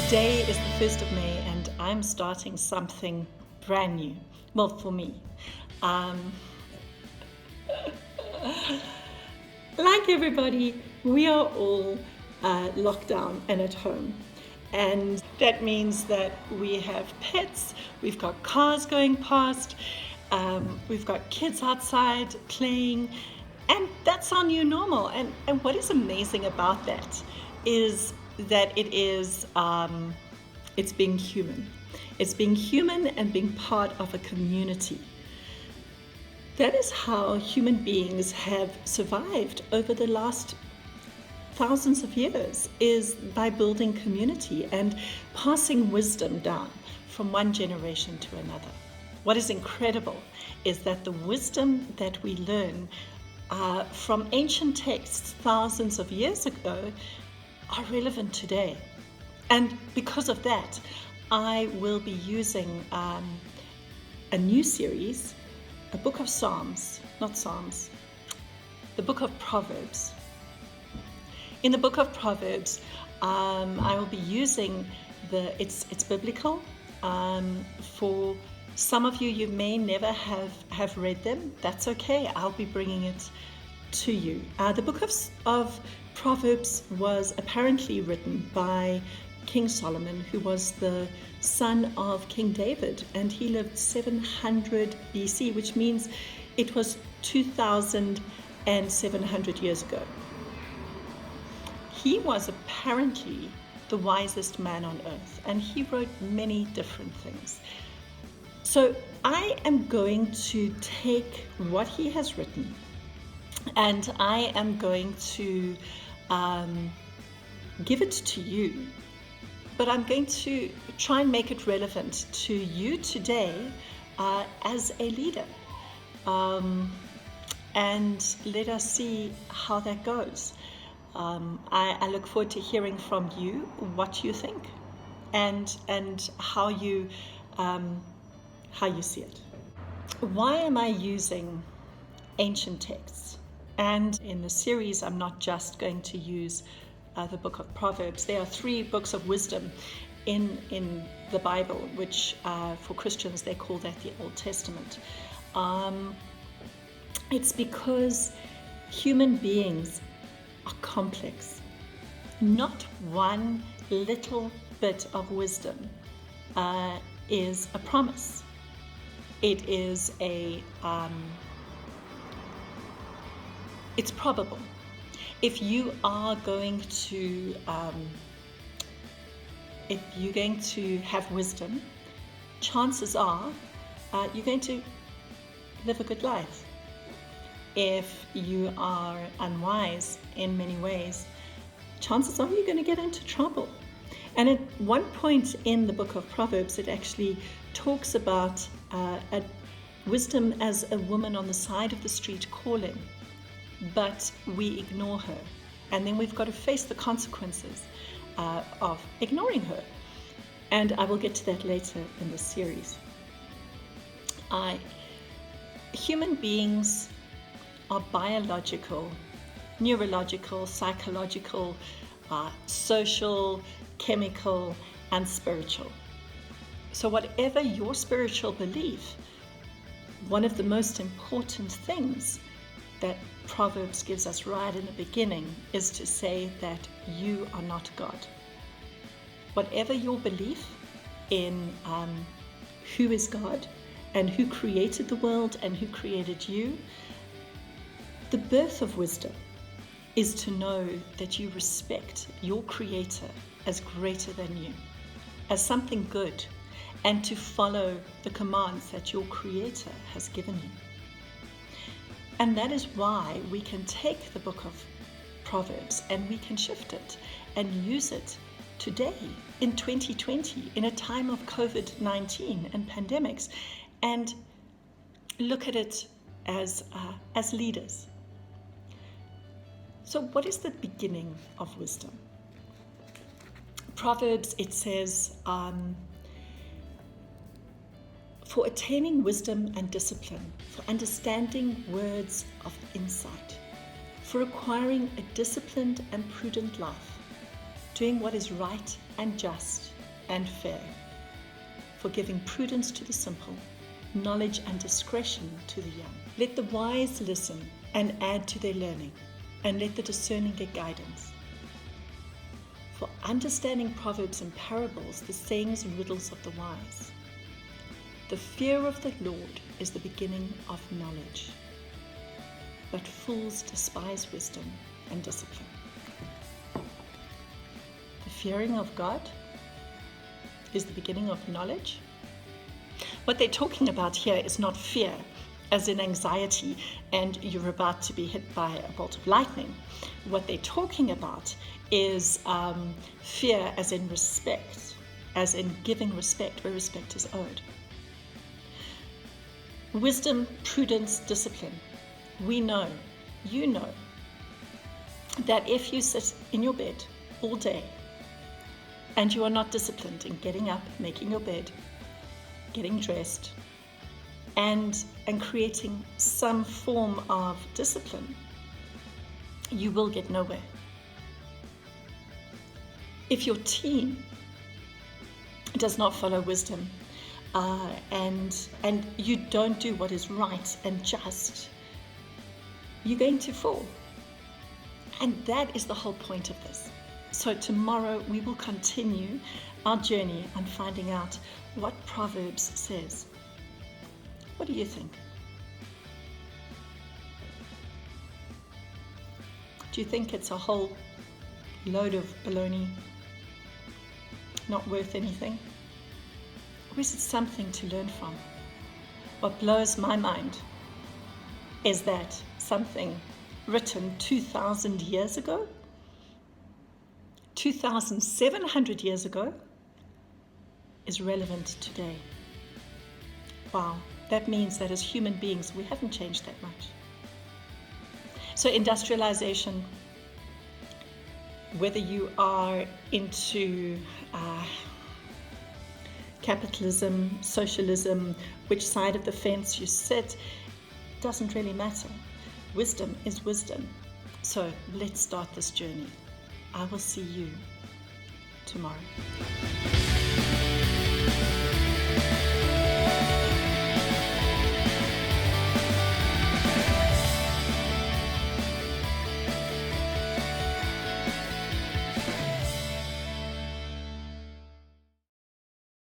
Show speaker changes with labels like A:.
A: Today is the 1st of May and I'm starting something brand new. Well, for me. Like everybody, we are all locked down and at home. And that means that we have pets, we've got cars going past, we've got kids outside playing, and that's our new normal. And what is amazing about that is that it's being human. It's being human and being part of a community. That is how human beings have survived over the last thousands of years, is by building community and passing wisdom down from one generation to another. What is incredible is that the wisdom that we learn from ancient texts thousands of years ago are relevant today. And because of that, I will be using a new series, a book of Psalms, not Psalms, the book of Proverbs. In the book of Proverbs, I will be using it's biblical. For some of you, you may never have read them. That's okay. I'll be bringing it to you. The book of Proverbs was apparently written by King Solomon, who was the son of King David, and he lived 700 BC, which means it was 2,700 years ago. He was apparently the wisest man on earth, and he wrote many different things. So I am going to take what he has written, and I am going to give it to you, but I'm going to try and make it relevant to you today as a leader. And let us see how that goes. I look forward to hearing from you what you think and how you see it. Why am I using ancient texts? And in the series, I'm not just going to use the book of Proverbs. There are 3 books of wisdom in the Bible, which for Christians they call that the Old Testament. It's because human beings are complex. Not one little bit of wisdom is a promise. It is it's probable. If you are going to have wisdom, chances are you're going to live a good life. If you are unwise in many ways, chances are you're going to get into trouble. And at one point in the book of Proverbs, it actually talks about wisdom as a woman on the side of the street calling, but we ignore her. And then we've got to face the consequences of ignoring her. And I will get to that later in this series. Human beings are biological, neurological, psychological, social, chemical, and spiritual. So whatever your spiritual belief, one of the most important things that Proverbs gives us right in the beginning is to say that you are not God. Whatever your belief in who is God and who created the world and who created you, the birth of wisdom is to know that you respect your Creator as greater than you, as something good, and to follow the commands that your Creator has given you. And that is why we can take the book of Proverbs and we can shift it and use it today in 2020, in a time of COVID-19 and pandemics, and look at it as leaders. So what is the beginning of wisdom? Proverbs, it says, for attaining wisdom and discipline, for understanding words of insight, for acquiring a disciplined and prudent life, doing what is right and just, and fair, for giving prudence to the simple, knowledge and discretion to the young. Let the wise listen and add to their learning, and let the discerning get guidance. For understanding proverbs and parables, the sayings and riddles of the wise. The fear of the Lord is the beginning of knowledge, but fools despise wisdom and discipline. The fearing of God is the beginning of knowledge. What they're talking about here is not fear, as in anxiety and you're about to be hit by a bolt of lightning. What they're talking about is fear as in respect, as in giving respect where respect is owed. Wisdom, prudence, discipline. We know, you know, that if you sit in your bed all day and you are not disciplined in getting up, making your bed, getting dressed, and creating some form of discipline, you will get nowhere. If your team does not follow wisdom and you don't do what is right and just, you're going to fall. And that is the whole point of this. So tomorrow we will continue our journey on finding out what Proverbs says. What do you think? Do you think it's a whole load of baloney, not worth anything? Or is it something to learn from? What blows my mind is that something written 2,000 years ago, 2,700 years ago, is relevant today. Wow, that means that as human beings, we haven't changed that much. So industrialization, whether you are into capitalism, socialism, which side of the fence you sit, doesn't really matter. Wisdom is wisdom. So let's start this journey. I will see you tomorrow.